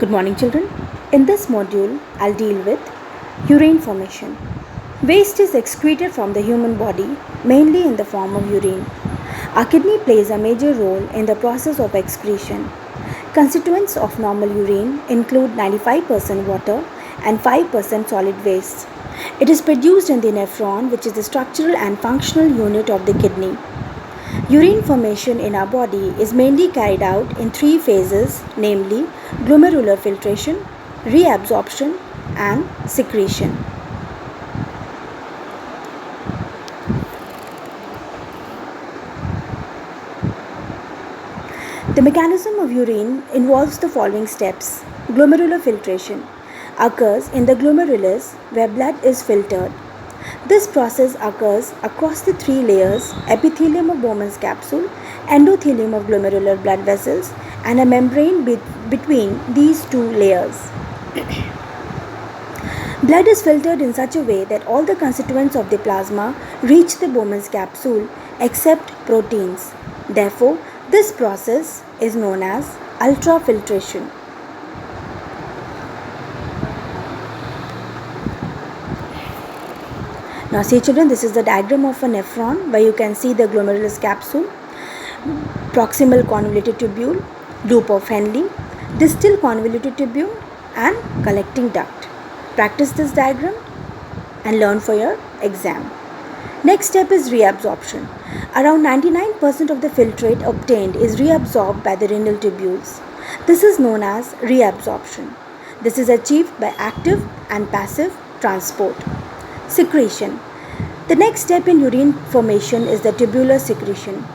Good morning, children. In this module, I'll deal with urine formation. Waste is excreted from the human body mainly in the form of urine. Our kidney plays a major role in the process of excretion. Constituents of normal urine include 95% water and 5% solid waste. It is produced in the nephron, which is the structural and functional unit of the kidney. Urine formation in our body is mainly carried out in three phases, namely glomerular filtration, reabsorption, and secretion. The mechanism of urine involves the following steps. Glomerular filtration occurs in the glomerulus where blood is filtered. This process occurs across the three layers: epithelium of Bowman's capsule, endothelium of glomerular blood vessels, and a membrane between these two layers. Blood is filtered in such a way that all the constituents of the plasma reach the Bowman's capsule except proteins. Therefore, this process is known as ultrafiltration. Now see children, this is the diagram of a nephron where you can see the glomerulus capsule, proximal convoluted tubule, loop of Henle, distal convoluted tubule, and collecting duct. Practice this diagram and learn for your exam. Next step is reabsorption. Around 99% of the filtrate obtained is reabsorbed by the renal tubules. This is known as reabsorption. This is achieved by active and passive transport. Secretion. The next step in urine formation is the tubular secretion.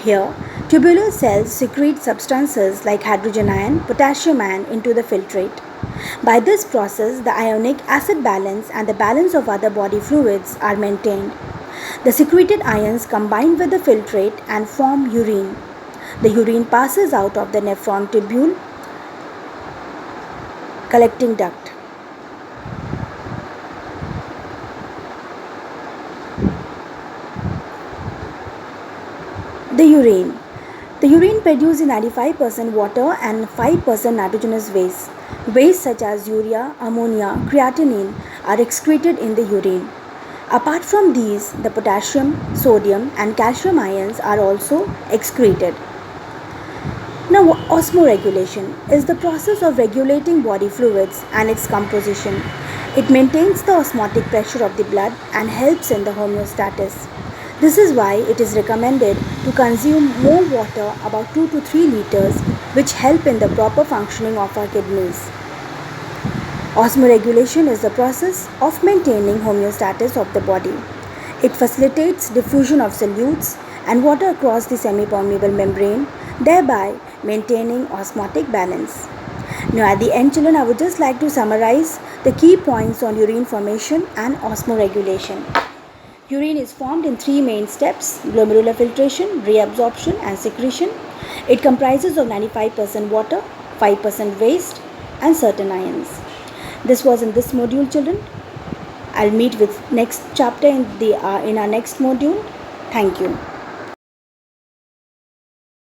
Here, tubular cells secrete substances like hydrogen ion, potassium ion into the filtrate. By this process, the ionic acid balance and the balance of other body fluids are maintained. The secreted ions combine with the filtrate and form urine. The urine passes out of the nephron tubule collecting duct. The urine. The urine produces 95% water and 5% nitrogenous waste. Waste such as urea, ammonia, creatinine are excreted in the urine. Apart from these, the potassium, sodium, and calcium ions are also excreted. Now, osmoregulation is the process of regulating body fluids and its composition. It maintains the osmotic pressure of the blood and helps in the homeostasis. This is why it is recommended to consume more water, about 2 to 3 liters, which help in the proper functioning of our kidneys. Osmoregulation is the process of maintaining homeostasis of the body. It facilitates diffusion of solutes and water across the semi-permeable membrane, thereby maintaining osmotic balance. Now at the end children, I would just like to summarize the key points on urine formation and osmoregulation. Urine is formed in three main steps: glomerular filtration, reabsorption, and secretion. It comprises of 95% water, 5% waste, and certain ions. This was in this module children. I'll meet with next chapter in our next module. Thank you.